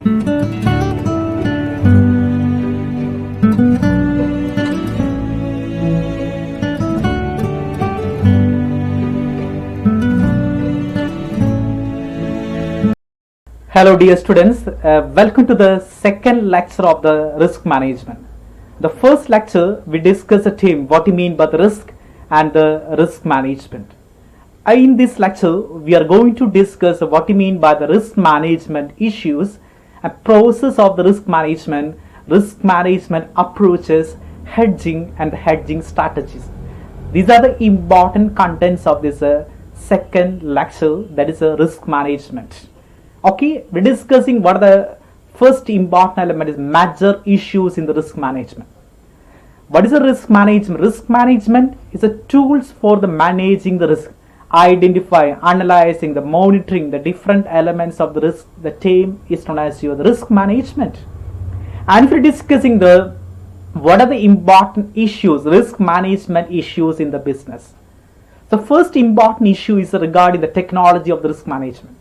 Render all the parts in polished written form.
Hello dear students, welcome to the second lecture of the risk management. The first lecture we discussed a theme what we mean by the risk and the risk management. In this lecture we are going to discuss what we mean by the risk management issues, a process of the risk management approaches, hedging and hedging strategies. These are the important contents of this second lecture, that is risk management. Okay, we're discussing what are the first important element is major issues in the risk management. What is a risk management? Risk management is a tools for the managing the risk, identifying, analyzing, the monitoring the different elements of the risk. The term is known as the risk management. And if we're discussing what are the important issues, risk management issues in the business. The first important issue is regarding the technology of the risk management.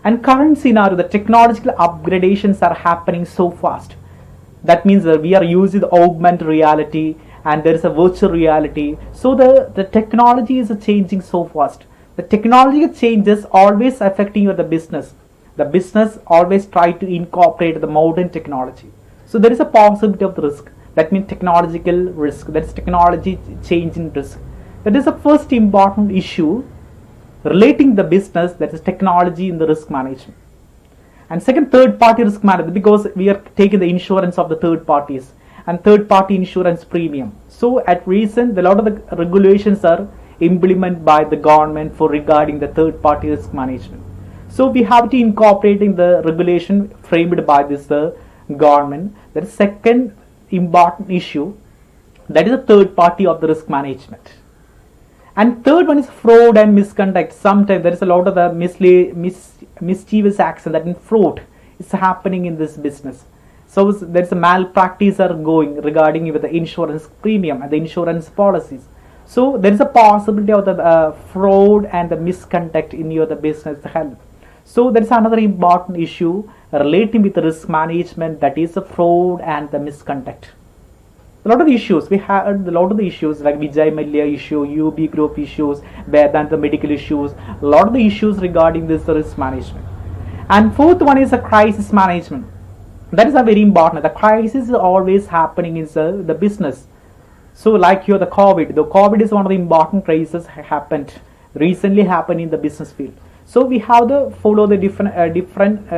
And current scenario, the technological upgradations are happening so fast. That means that we are using the augmented reality and there is a virtual reality. So the technology is changing so fast. The technological changes always affecting the business. The business always try to incorporate the modern technology. So there is a possibility of the risk. That means technological risk. That is technology changing risk. That is the first important issue relating the business, that is technology in the risk management. And second, third party risk management, because we are taking the insurance of the third parties and third party insurance premium. So at recent a lot of the regulations are implemented by the government for regarding the third party risk management. So we have to incorporate in the regulation framed by this government. That is second important issue, that is the third party of the risk management. And third one is fraud and misconduct. Sometimes there is a lot of the mischievous action, that in fraud is happening in this business. So there is a malpractice are going regarding with the insurance premium and the insurance policies. So there is a possibility of the fraud and the misconduct in the business health. So there is another important issue relating with the risk management, that is the fraud and the misconduct. A lot of the issues, we had a lot of the issues like Vijay Mallya issue, UB group issues, Vedanta medical issues, a lot of the issues regarding this risk management. And fourth one is a crisis management. That is a very important. The crisis is always happening in the business. So like here the COVID is one of the important crises recently happened in the business field. So we have to follow the different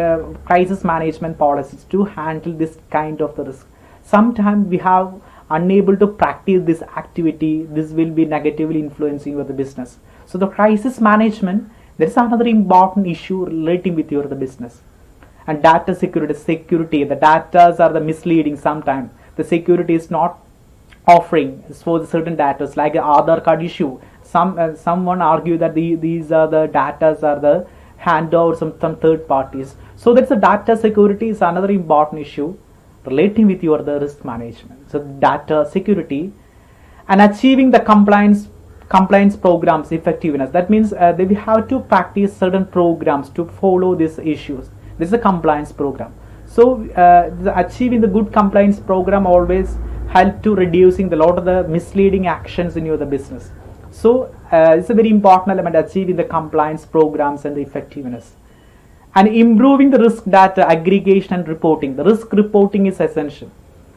crisis management policies to handle this kind of the risk. Sometimes we have unable to practice this activity, this will be negatively influencing your business. So the crisis management, there is another important issue relating with your the business. And data security, the data are the misleading sometimes. The security is not offering for the certain data, like the Aadhaar card issue. Someone argue that these are the data are the handouts from some third parties. So that's the data security is another important issue relating with your the risk management. So data security and achieving the compliance programs effectiveness. That means that we have to practice certain programs to follow these issues. This is a compliance program. So achieving the good compliance program always help to reducing the lot of the misleading actions in your the business. So it's a very important element, achieving the compliance programs and the effectiveness. And improving the risk data aggregation and reporting. The risk reporting is essential.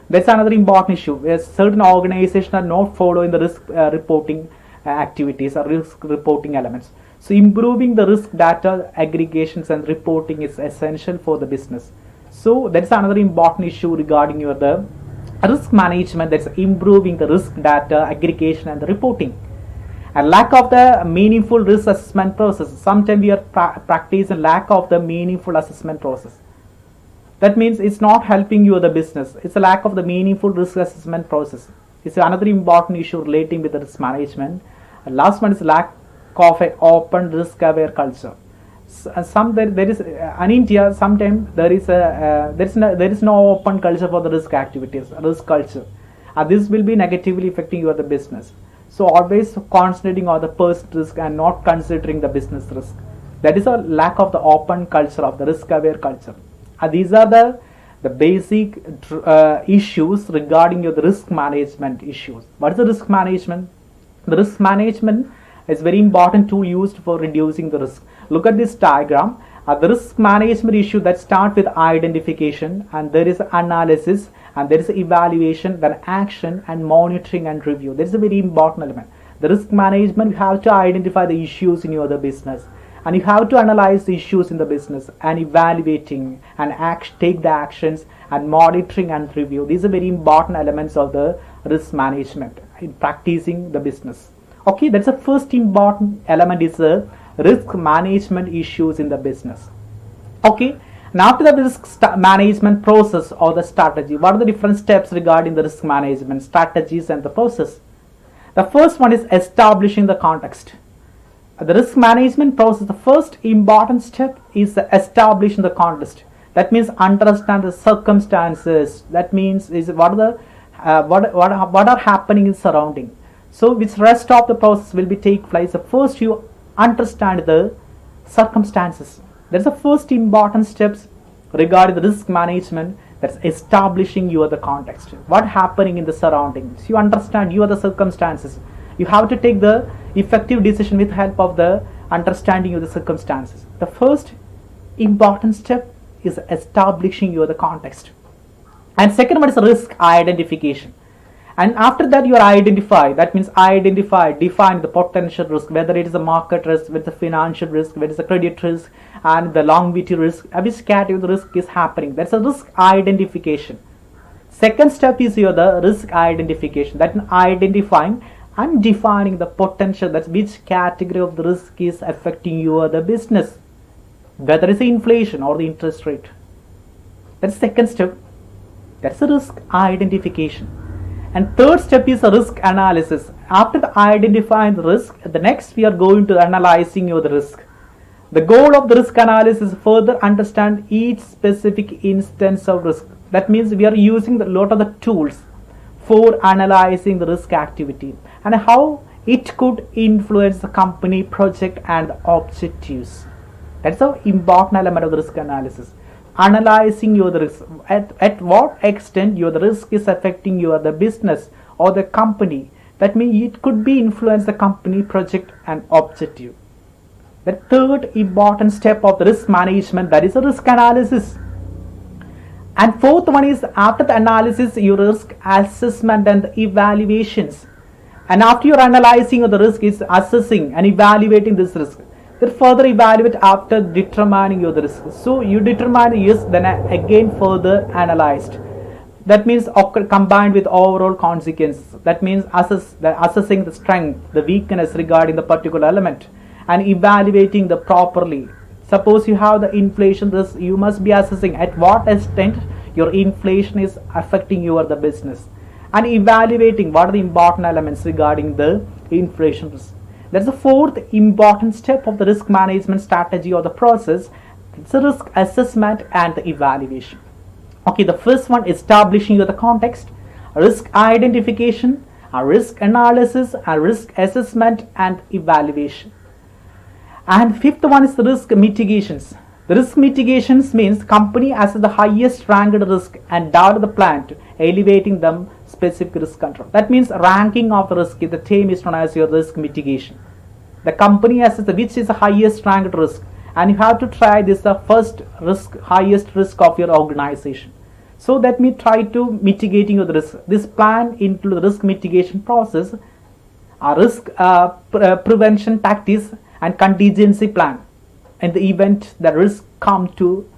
That's another important issue where certain organizations are not following the risk reporting activities or risk reporting elements. So improving the risk data aggregations and reporting is essential for the business. So that's another important issue regarding your the risk management, that's improving the risk data aggregation and the reporting. And lack of the meaningful risk assessment process. Sometimes we are practicing lack of the meaningful assessment process. That means it's not helping you the business. It's a lack of the meaningful risk assessment process. It's another important issue relating with the risk management. And last one is lack of an open risk aware culture. There is in India sometimes there is no open culture for the risk activities, risk culture. This will be negatively affecting your the business. So always concentrating on the first risk and not considering the business risk. That is a lack of the open culture of the risk aware culture. These are the basic issues regarding your risk management issues. What is the risk management? The risk management is very important tool used for reducing the risk. Look at this diagram. The risk management issue that start with identification, and there is analysis, and there is evaluation, then action and monitoring and review. There is a very important element. The risk management, you have to identify the issues in your business, and you have to analyze the issues in the business and evaluating and take the actions and monitoring and review. These are very important elements of the risk management in practicing the business. Okay, that's the first important element, is the risk management issues in the business. Okay, and after the risk management process or the strategy, what are the different steps regarding the risk management strategies and the process? The first one is establishing the context. The risk management process, the first important step is establishing the context. That means understand the circumstances. That means is what are happening in surrounding. So which rest of the process will be take place. First you understand the circumstances. That's the first important steps regarding the risk management. That's establishing the context. What happening in the surroundings. You understand the circumstances. You have to take the effective decision with help of the understanding of the circumstances. The first important step is establishing the context. And second one is risk identification. And after that you are identify, that means define the potential risk, whether it is a market risk, whether it's a financial risk, whether it's a credit risk, and the longevity risk, which category of the risk is happening. That's a risk identification. Second step is the risk identification, that means identifying and defining the potential, that's which category of the risk is affecting the business, whether it's inflation or the interest rate. That's the second step. That's the risk identification. And third step is a risk analysis. After identifying the risk, the next we are going to analyzing the risk. The goal of the risk analysis is further understand each specific instance of risk. That means we are using a lot of the tools for analyzing the risk activity and how it could influence the company, project and the objectives. That's an important element of the risk analysis. Analyzing the risk, at what extent the risk is affecting the business or the company. That means it could be influence the company, project and objective. The third important step of the risk management, that is a risk analysis. And fourth one is after the analysis, your risk assessment and the evaluations. And after you're analyzing the risk, is assessing and evaluating this risk. Then further evaluate after determining the risk. So you determine yes, then again further analyzed. That means combined with overall consequences. That means assessing the strength, the weakness regarding the particular element, and evaluating the properly. Suppose you have the inflation risk, you must be assessing at what extent your inflation is affecting the business, and evaluating what are the important elements regarding the inflation risk. That's the fourth important step of the risk management strategy or the process. It's a risk assessment and the evaluation. Okay, the first one, establishing the context, risk identification, a risk analysis, a risk assessment and evaluation. And fifth one is the risk mitigations. The risk mitigations means company has the highest ranked risk and develop the plan to elevating them specific risk control. That means ranking of the risk, the term is known as your risk mitigation. The company has which is the highest ranked risk, and you have to try this the first risk, highest risk of your organization. So that means try to mitigating the risk. This plan into the risk mitigation process, a risk prevention tactics and contingency plan in the event the risk come to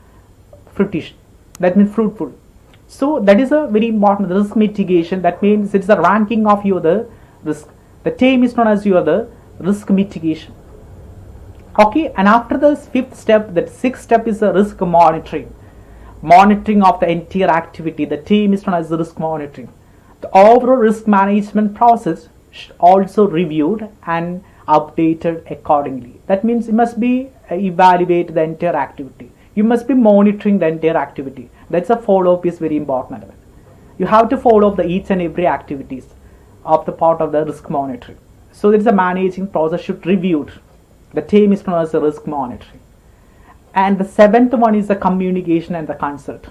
fruition. That means fruitful. So that is a very important risk mitigation. That means it's the ranking of the risk. The term is known as the risk mitigation. Okay, and after the fifth step, the sixth step is the risk monitoring. Monitoring of the entire activity. The term is known as the risk monitoring. The overall risk management process should also reviewed and updated accordingly. That means you must be evaluate the entire activity. You must be monitoring the entire activity. That's a follow-up is very important. You have to follow up the each and every activities of the part of the risk monitoring. So it's a managing process should reviewed. The term is known as the risk monitoring. And the seventh one is the communication and the consult.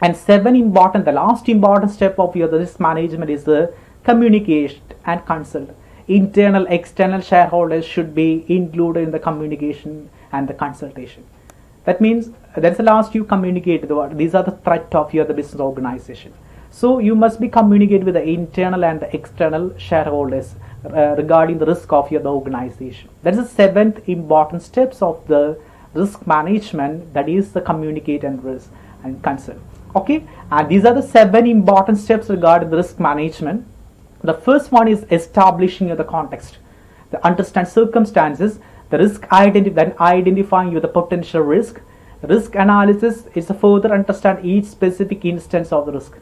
And the last important step of your risk management is the communication and consult. Internal, external shareholders should be included in the communication and the consultation. That means that's the last you communicate. These are the threat of the business organization. So you must be communicate with the internal and the external shareholders regarding the risk of the organization. That is the seventh important steps of the risk management, that is the communicate and risk and consult. Okay, and these are the 7 important steps regarding the risk management. The first one is establishing the context, the understand circumstances, the risk identifying the potential risk. Risk analysis is to further understand each specific instance of the risk.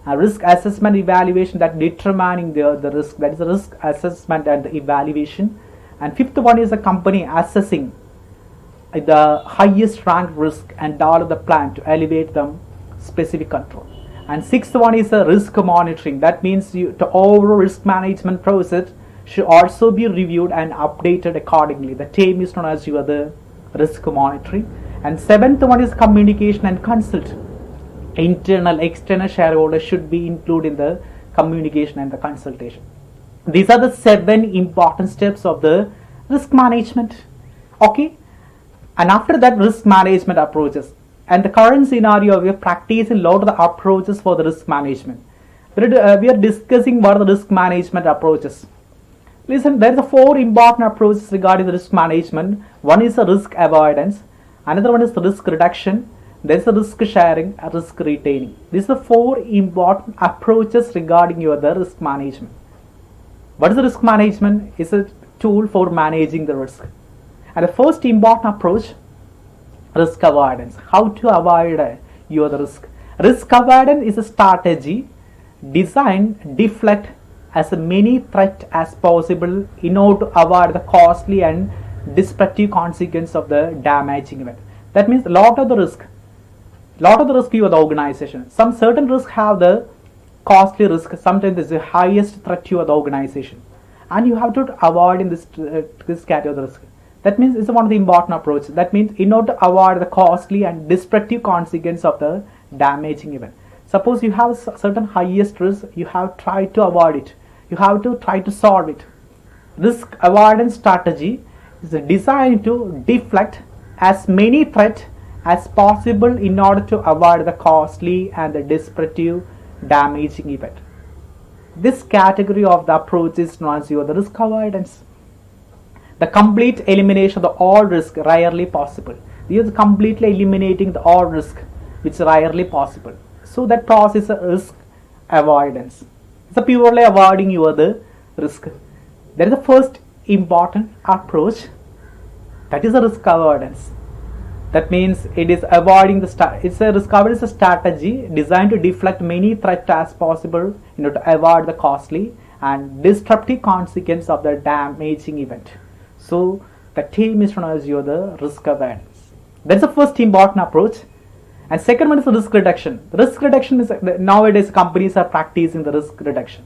Risk assessment evaluation, that determining the risk, that is the risk assessment and the evaluation. And fifth one is the company assessing the highest ranked risk and develop the plan to elevate them specific control. And sixth one is the risk monitoring. That means the overall risk management process should also be reviewed and updated accordingly. The term is known as the risk monitoring. And seventh one is communication and consult. Internal, external shareholders should be included in the communication and the consultation. These are the 7 important steps of the risk management. Okay, and after that, risk management approaches. And the current scenario, we are practicing a lot of the approaches for the risk management. We are discussing what are the risk management approaches. Listen, there are 4 important approaches regarding the risk management. One is the risk avoidance, another one is the risk reduction, there is the risk sharing and risk retaining. These are the 4 important approaches regarding the risk management. What is the risk management? It's a tool for managing the risk. And the first important approach, risk avoidance. How to avoid the risk? Risk avoidance is a strategy designed to deflect as many threats as possible in order to avoid the costly and disruptive consequence of the damaging event. That means a lot of the risk you the organization. Some certain risks have the costly risk. Sometimes it's the highest threat to the organization, and you have to avoid in this category of the risk. That means it's one of the important approaches. That means in order to avoid the costly and destructive consequence of the damaging event. Suppose you have certain highest risk, you have tried to avoid it. You have to try to solve it. Risk avoidance strategy is designed to deflect as many threats as possible in order to avoid the costly and the destructive damaging event. This category of the approach is known as the risk avoidance. The complete elimination of the all risk rarely possible. This is completely eliminating the all risk, which is rarely possible. So that process is risk avoidance. It's purely avoiding the risk. That is the first important approach. That is the risk avoidance. That means it is avoiding it's a risk avoidance strategy designed to deflect many threats as possible in order to avoid the costly and disruptive consequence of the damaging event. So the term is known as the risk avoidance. That's the first important approach. And second one is the risk reduction. Risk reduction is nowadays companies are practicing the risk reduction.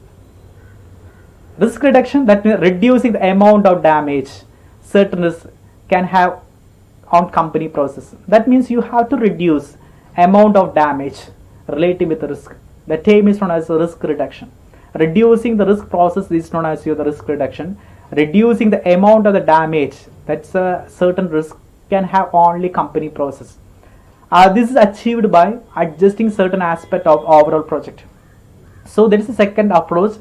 Risk reduction, that means reducing the amount of damage certain risks can have on company process. That means you have to reduce amount of damage related with the risk. The term is known as risk reduction. Reducing the risk process is known as the risk reduction. Reducing the amount of the damage that's a certain risk can have only company process. This is achieved by adjusting certain aspect of overall project. So that is the second approach,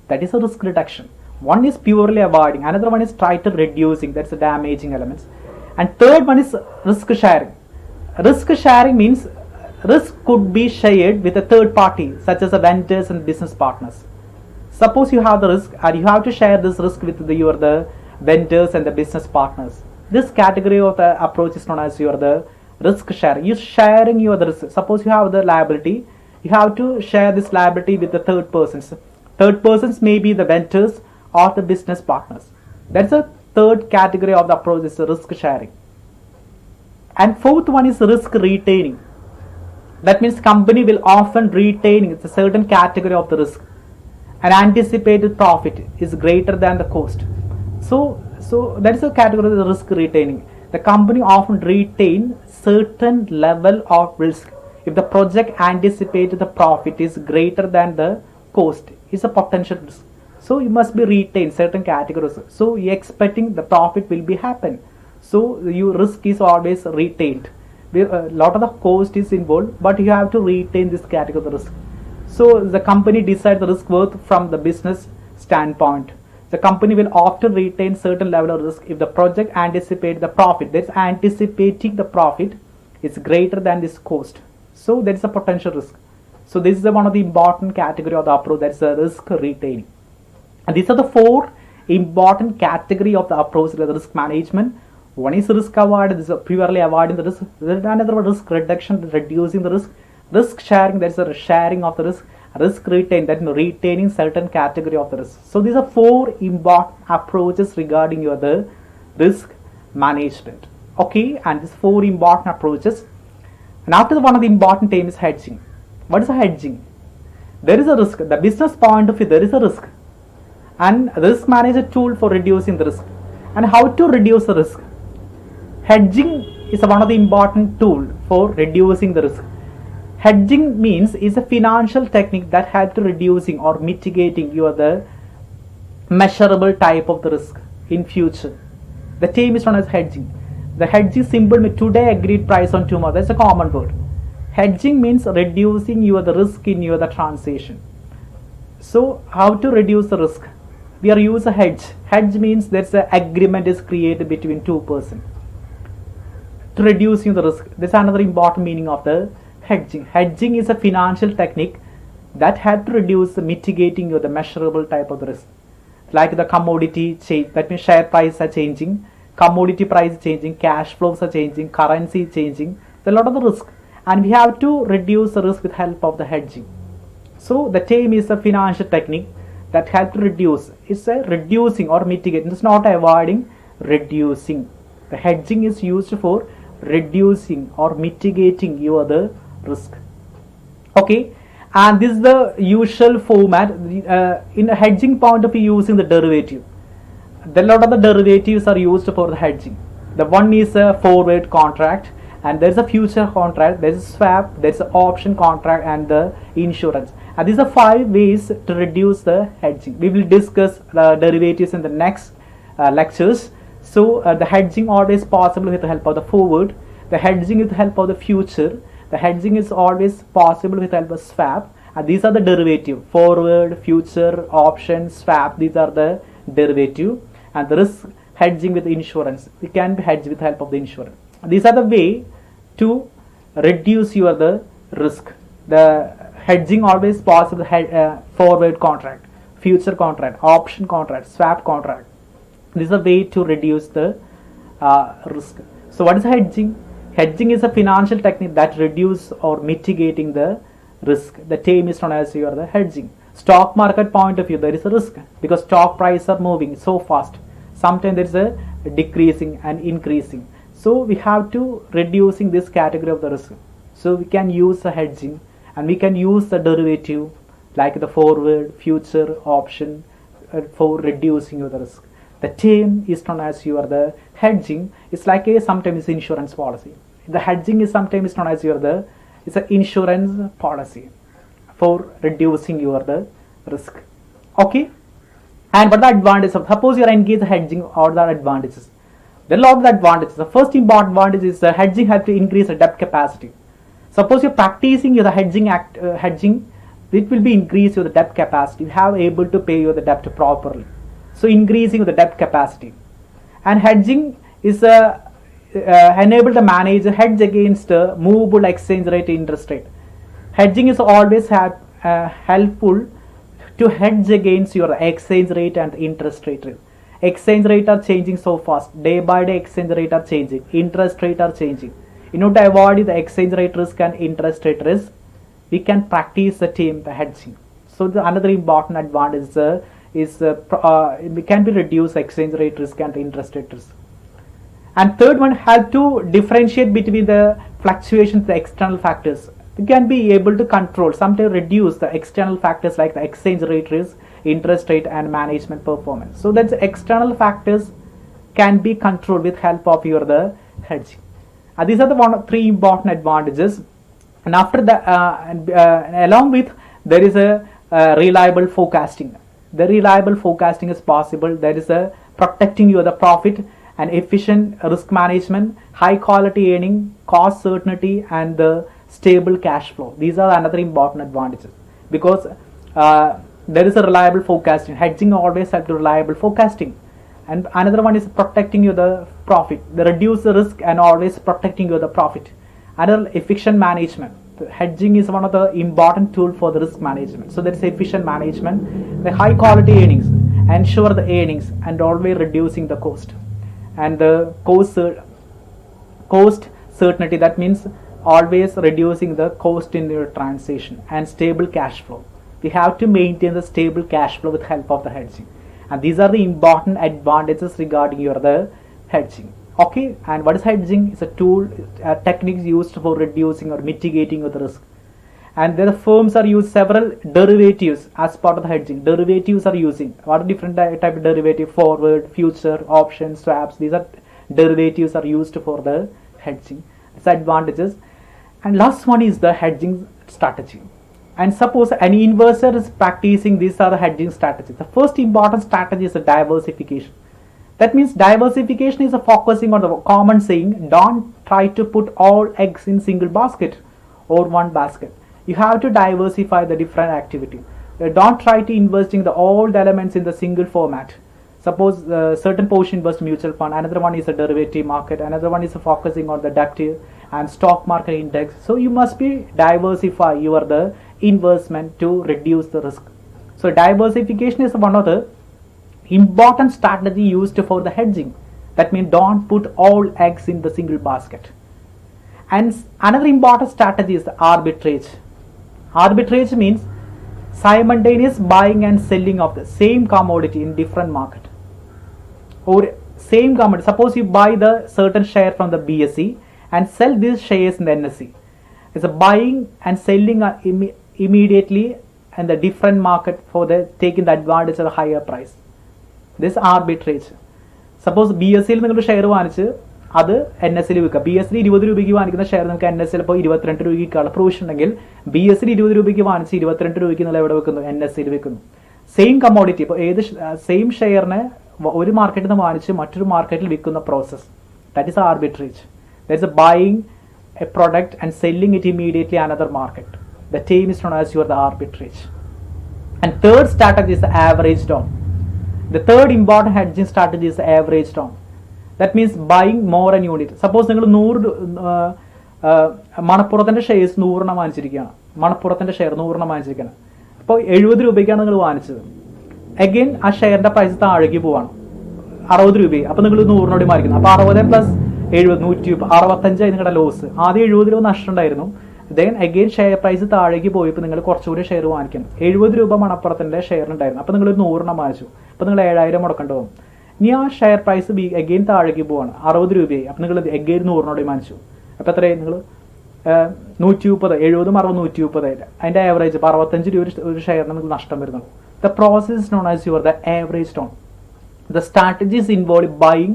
that is a risk reduction. One is purely avoiding, another one is try to reducing, that's the damaging elements. And third one is risk sharing. Risk sharing means risk could be shared with a third party such as the vendors and business partners. Suppose you have the risk and you have to share this risk with the vendors and the business partners. This category of the approach is known as the risk sharing. You're sharing the risk. Suppose you have the liability, you have to share this liability with the third persons. Third persons may be the vendors or the business partners. That's the third category of the approach, is the risk sharing. And fourth one is risk retaining. That means company will often retain a certain category of the risk. And anticipated profit is greater than the cost. So that is a category of the risk retaining. The company often retain certain level of risk. If the project anticipates the profit is greater than the cost, is a potential risk. So you must be retain certain categories. So you expecting the profit will be happen. So your risk is always retained. A lot of the cost is involved, but you have to retain this category of the risk. So the company decides the risk worth from the business standpoint. The company will often retain certain level of risk if the project anticipates the profit. That's anticipating the profit is greater than this cost. So there is a potential risk. So this is one of the important category of the approach, that's the risk retaining. And these are the four important category of the approach to the risk management. One is risk avoidance, this is purely avoiding the risk. Another one, risk reduction, reducing the risk. Risk sharing, that is a sharing of the risk. Risk retain, that is retaining certain category of the risk. So these are four important approaches regarding your the risk management. Okay, and these four important approaches. And after one of the important term is hedging. What is a hedging? There is a risk. The business point of view, there is a risk. And risk management tool for reducing the risk. And how to reduce the risk? Hedging is one of the important tool for reducing the risk. Hedging means is a financial technique that helps to reducing or mitigating your the measurable type of the risk in future. The term is known as hedging. The hedging symbol means today agreed price on tomorrow. That's a common word. Hedging means reducing your the risk in your the transaction. So how to reduce the risk? We are use a hedge. Hedge means there's an agreement is created between two persons to reducing the risk. This is another important meaning of the hedging. Hedging is a financial technique that help to reduce the mitigating or the measurable type of the risk. Like the commodity change, that means share price are changing, commodity price changing, cash flows are changing, currency changing. There's a lot of the risk, and we have to reduce the risk with help of the hedging. So the term is a financial technique that help to reduce. It's a reducing or mitigating. It's not avoiding, reducing. The hedging is used for reducing or mitigating your the risk. Okay, and this is the usual format. In a hedging point of view, using the derivative. A lot of the derivatives are used for the hedging. The one is a forward contract, and there's a future contract, there's a swap, there's an option contract, and the insurance. And these are 5 ways to reduce the hedging. We will discuss derivatives in the next lectures. So the hedging always possible with the help of the forward. The hedging with the help of the future. The hedging is always possible with the help of swap. And these are the derivative: forward, future, option, swap. These are the derivative. And the risk hedging with insurance. We can be hedged with the help of the insurance. These are the way to reduce your the risk. The hedging always possible forward contract, future contract, option contract, swap contract. This is a way to reduce the risk. So what is hedging? Hedging is a financial technique that reduce or mitigating the risk. The term is known as your the hedging. Stock market point of view, there is a risk because stock prices are moving so fast. Sometimes there is a decreasing and increasing. So we have to reducing this category of the risk. So we can use the hedging, and we can use the derivative like the forward, future, option for reducing the risk. The term is known as your the hedging. It's like a sometimes insurance policy. The hedging is sometimes known as your the it's an insurance policy for reducing your the risk. Okay. And what are the advantages of suppose you are engaged in hedging? Or the advantages? There are a lot of advantages. The first important advantage is hedging helps to increase the debt capacity. Suppose you're practicing your hedging hedging, it will be increase your debt capacity. You have able to pay your the debt properly. So increasing the debt capacity. And hedging is enable to manage a hedge against movable exchange rate interest rate. Hedging is always helpful to hedge against your exchange rate and interest rate. Exchange rate are changing so fast. Day by day exchange rate are changing. Interest rate are changing. In order to avoid the exchange rate risk and interest rate risk, we can practice the hedging. So the another important advantage is we can be reduce exchange rate risk and interest rate risk. And third one, help to differentiate between the fluctuations, the external factors. We can be able to control, sometimes reduce the external factors like the exchange rate risk, interest rate, and management performance. So that's external factors can be controlled with help of your the hedging. These are the three important advantages. And after that, along with, there is a reliable forecasting. The reliable forecasting is possible. There is a protecting you the profit and efficient risk management, high quality earning, cost certainty, and the stable cash flow. These are another important advantages because there is a reliable forecasting. Hedging always helps to reliable forecasting. And another one is protecting you the profit. They reduce the risk and always protecting you the profit. Another, efficient management. Hedging is one of the important tools for the risk management. So there is efficient management. The high quality earnings, ensure the earnings and always reducing the cost. And the cost certainty, that means always reducing the cost in your transaction, and stable cash flow. We have to maintain the stable cash flow with help of the hedging. And these are the important advantages regarding the hedging. Okay, and what is hedging? It's a tool, techniques used for reducing or mitigating the risk. And the firms are using several derivatives as part of the hedging. Derivatives are using what are different type of derivative: forward, future, options, swaps. These are derivatives are used for the hedging. It's advantages. And last one is the hedging strategy. And suppose any investor is practicing these are the hedging strategies. The first important strategy is a diversification. That means diversification is a focusing on the common saying, don't try to put all eggs in single basket or one basket. You have to diversify the different activity. Don't try to invest in all the elements in the single format. Suppose certain portion invest mutual fund, another one is a derivative market, another one is focusing on the debt and stock market index. So you must be diversify the investment to reduce the risk. So diversification is one of the important strategy used for the hedging. That means don't put all eggs in the single basket. And another important strategy is the arbitrage. Arbitrage means simultaneous buying and selling of the same commodity in different market. Or same commodity. Suppose you buy the certain share from the BSE and sell these shares in the NSE. It's a buying and selling immediately in the different market for the taking the advantage of a higher price. This arbitrage. Suppose BSE നിങ്ങൾ share വാങ്ങിച്ച് അത് NSE വിൽക്കുക. BSE 20 രൂപയ്ക്ക് വാങ്ങിക്കുന്ന share നമുക്ക് NSE ഇപ്പോൾ 22 രൂപയ്ക്കുള്ള provision ഉണ്ടെങ്കിൽ BSE 20 രൂപയ്ക്ക് വാങ്ങിച്ച് 22 രൂപയ്ക്ക് നിങ്ങൾ എവിടെ വെക്കുന്നു? NSE വെക്കുന്നു. സെയിം കമ്മോഡിറ്റി, ഇപ്പോൾ ഏത് സെയിം ഷെയറിനെ ഒരു മാർക്കറ്റിൽ നിന്ന് വാങ്ങിച്ച് മറ്റൊരു മാർക്കറ്റിൽ വിൽക്കുന്ന process, that is arbitrage. That is ബuying a product and selling it immediately another market. The term is known as the arbitrage. And third strategy is the average down. The third important hedging strategy is the average down. That means buying more an unit. Suppose നിങ്ങൾ 100 മണപ്പുറത്തിൻ്റെ shares 100 വാങ്ങിച്ചിരിക്കുകയാണ്. മണപ്പുറത്തിൻ്റെ share 100 വാങ്ങിച്ചിരിക്കുകയാണ്. അപ്പോൾ 70 രൂപയ്ക്കാണ് നിങ്ങൾ വാങ്ങിച്ചത്. Again ആ ഷെയറിൻ്റെ price താഴേക്ക് പോവാണ്, 60 രൂപയായി. അപ്പോൾ നിങ്ങൾ 100 മാറിക്കുന്നു. അപ്പോൾ 60 പ്ലസ് 70 165 നിങ്ങളുടെ ലോസ്. ആദ്യം 70 രൂപ നഷ്ടം ഉണ്ടായിരുന്നു. ദെൻ അഗെയിൻ ഷെയർ പ്രൈസ് താഴേക്ക് പോയപ്പോൾ നിങ്ങൾ കുറച്ചുകൂടി ഷെയർ വാങ്ങിക്കണം. 70 രൂപ മണപ്പുറത്തിൻ്റെ ഷെയർ ഉണ്ടായിരുന്നു. അപ്പോൾ നിങ്ങൾ 100 വാങ്ങിച്ചു. അപ്പോൾ നിങ്ങൾ 7000 മുടക്കേണ്ടി പോകും. ഇനി ആ ഷെയർ പ്രൈസ് അഗെയിൻ താഴേക്ക് പോവാണ്, 60 രൂപയായി. അപ്പോൾ നിങ്ങൾ അഗെയിൻ 100 വാങ്ങിച്ചു. അപ്പോൾ എത്രയായി? നിങ്ങൾ 130, 70 60 130. അതിൻ്റെ ആവറേജ് 65 രൂപ ഒരു ഷെയറിന് നിങ്ങൾക്ക് നഷ്ടം വരുന്നുള്ളൂ. The process is known as the average down. The strategies involve buying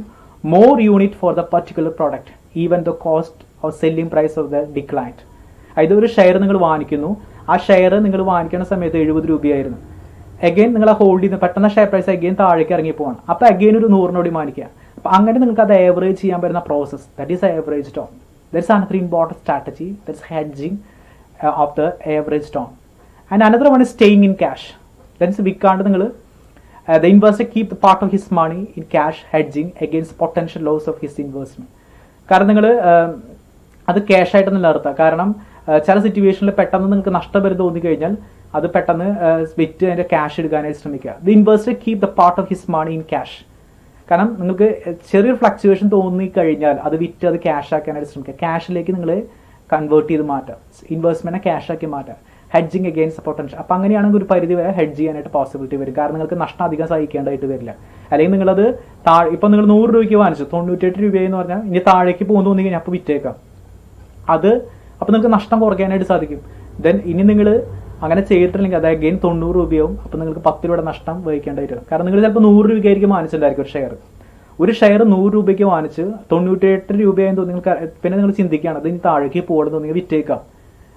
more unit for the particular product, even the cost or selling price of the declined. അതായത് ഒരു ഷെയർ നിങ്ങൾ വാങ്ങിക്കുന്നു, ആ ഷെയർ നിങ്ങൾ വാങ്ങിക്കുന്ന സമയത്ത് 70 രൂപയായിരുന്നു. അഗെയിൻ നിങ്ങൾ ഹോൾഡ് ചെയ്യുന്ന പെട്ടെന്ന് ഷെയർ പ്രൈസ് അഗെയിൻ താഴേക്ക് ഇറങ്ങി പോവാണ്. അപ്പോൾ അഗെയിൻ ഒരു 100 വാങ്ങിക്കുക. അപ്പോൾ അങ്ങനെ നിങ്ങൾക്ക് അത് ആവറേജ് ചെയ്യാൻ പറ്റുന്ന process, that is average down. That's another important strategy, that's hedging of the average down. And another one is staying in cash. That's വിൽക്കാണ്ട് നിങ്ങൾ the investor keep the part of his money in cash, hedging against potential loss of his investment. കാരണം നിങ്ങൾ അത് cash ആയിട്ടൊന്നും നിർത്തുക. കാരണം ചില സിറ്റുവേഷനിൽ പെട്ടെന്ന് നിങ്ങൾക്ക് നഷ്ടം വരും തോന്നിക്കഴിഞ്ഞാൽ അത് പെട്ടെന്ന് വിറ്റ് അതിൻ്റെ ക്യാഷ് എടുക്കാനായിട്ട് ശ്രമിക്കുക. The investor keep the part of his money in cash. കാരണം നിങ്ങൾക്ക് ചെറിയൊരു ഫ്ലക്ച്വേഷൻ തോന്നിക്കഴിഞ്ഞാൽ അത് വിറ്റ് അത് ക്യാഷ് ആക്കാനായിട്ട് ശ്രമിക്കുക. ക്യാഷിലേക്ക് നിങ്ങൾ കൺവേർട്ട് ചെയ്ത് മാറ്റാം, ഇൻവെസ്റ്റ്മെൻറ്റിനെ ക്യാഷ് ആക്കി മാറ്റാം. Hedging against potential. അപ്പോൾ അങ്ങനെയാണെങ്കിൽ ഒരു പരിധി വരെ ഹെഡ്ജ് ചെയ്യാനായിട്ട് പോസിബിലിറ്റി വരും. കാരണം നിങ്ങൾക്ക് നഷ്ടം അധികം സഹിക്കേണ്ടതായിട്ട് വരില്ല. അല്ലെങ്കിൽ നിങ്ങളത് ഇപ്പം നിങ്ങൾ 100 രൂപയ്ക്ക് വാങ്ങിച്ചു, 98 രൂപയെന്ന് പറഞ്ഞാൽ ഇനി താഴേക്ക് പോകുന്നു തോന്നി കഴിഞ്ഞാൽ അപ്പോൾ വിറ്റേക്കാം. അത് അപ്പോൾ നിങ്ങൾക്ക് നഷ്ടം കുറയ്ക്കാനായിട്ട് സാധിക്കും. ദെൻ ഇനി നിങ്ങൾ അങ്ങനെ ചെയ്തിട്ടില്ലെങ്കിൽ അത് അഗെയിൻ 90 രൂപയാവും. അപ്പോൾ നിങ്ങൾക്ക് 10 രൂപയുടെ നഷ്ടം വഹിക്കേണ്ടതായിട്ട് വരും. കാരണം നിങ്ങൾ ചിലപ്പോൾ 100 രൂപയ്ക്കായിരിക്കും വാങ്ങിച്ചിട്ടുണ്ടായിരിക്കും ഒരു ഷെയർ. ഒരു ഷെയർ 100 രൂപയ്ക്ക് വാങ്ങിച്ച് 98 രൂപയായി നിങ്ങൾക്ക് പിന്നെ നിങ്ങൾ ചിന്തിക്കുകയാണ് അതിന് താഴേക്ക് പോകുന്നത് നിങ്ങൾ വിറ്റേക്കാം,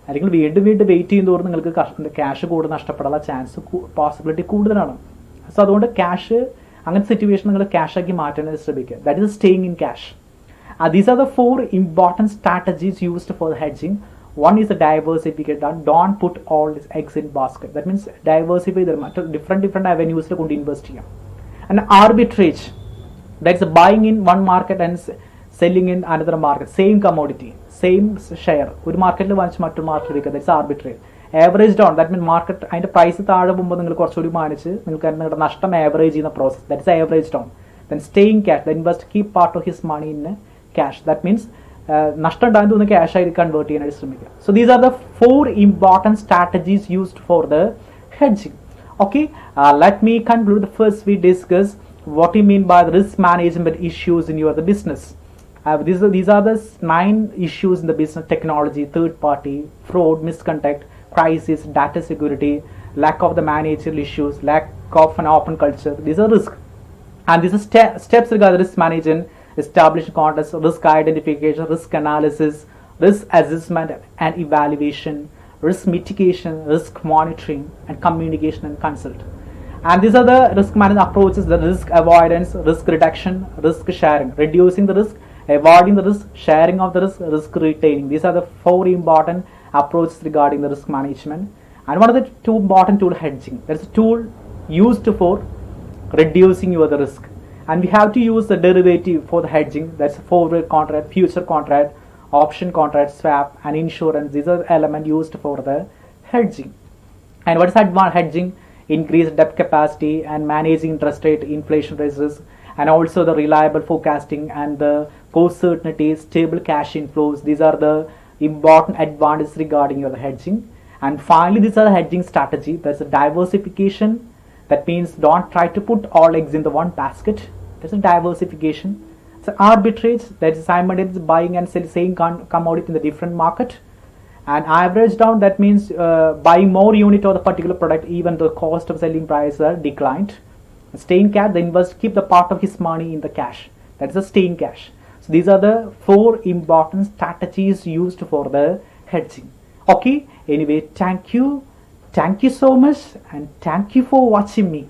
അല്ലെങ്കിൽ വീണ്ടും വീണ്ടും വെയിറ്റ് ചെയ്യുന്നതോറും നിങ്ങൾക്ക് ക്യാഷ് കൂടുതൽ നഷ്ടപ്പെടാനുള്ള ചാൻസ് പോസിബിലിറ്റി കൂടുതലാണ്. സോ അതുകൊണ്ട് ക്യാഷ് അങ്ങനത്തെ സിറ്റുവേഷൻ നിങ്ങൾ ക്യാഷ് ആക്കി മാറ്റാനായിട്ട് ശ്രമിക്കുക. That is staying in cash. These are the 4 important strategies used for the hedging. One is the diversification. Don't put all these eggs in basket. That means diversify different avenues to invest here. And arbitrage, that's buying in one market and selling in another market, same commodity, same share. ഒരു മാർക്കറ്റിൽ വാങ്ങിച്ച് മറ്റൊരു മാർക്കറ്റിൽ വിൽക്കുക, that's arbitrage. Average down, that mean market അതിൻ്റെ price താഴെ പോകുമ്പോൾ നിങ്ങൾ കുറച്ചുകൂടി വാങ്ങിച്ച് നിങ്ങൾക്ക് നിങ്ങളുടെ നഷ്ടം ആവറേജ് ചെയ്യുന്ന process, that's average down. Then staying cash, the investor keep part of his money in cash. That means നഷ്ടം ഉണ്ടാകുന്ന തോന്നുന്ന ക്യാഷ് ആയിട്ട് കൺവേർട്ട് ചെയ്യാനായിട്ട് ശ്രമിക്കുക. So these are the 4 important strategies used for the hedging. Okay, let me conclude. First we discuss what you mean by the risk management issues in your business. These are the 9 issues in the business: technology, third party, fraud, misconduct, crisis, data security, lack of the managerial issues, lack of an open culture. These are risk, and these are steps regarding risk management: establish context, risk identification, risk analysis, risk assessment and evaluation, risk mitigation, risk monitoring, and communication and consult. And these are the risk management approaches: the risk avoidance, risk reduction, risk sharing, reducing the risk, avoiding the risk, sharing of the risk, risk retaining. These are the 4 important approaches regarding the risk management. And one of the 2 important tool, hedging. That's a tool used for reducing your the risk. And we have to use the derivative for the hedging. That's forward contract, future contract, option contract, swap, and insurance. These are the elements used for the hedging. And what is hedging? Increased debt capacity and managing interest rate, inflation risk, and also the reliable forecasting and the cost certainty, stable cash inflows. These are the important advantages regarding your hedging. And finally, these are the hedging strategy. There's a diversification. That means don't try to put all eggs in the one basket. There's a diversification. So arbitrage, that is simultaneous buying and selling same commodity in the different market. And average down, that means buying more unit of the particular product even the cost of selling price are declined. Staying cash, the investor keep the part of his money in the cash. That is the staying cash. So these are the 4 important strategies used for the hedging. Okay, anyway, thank you so much, and thank you for watching me.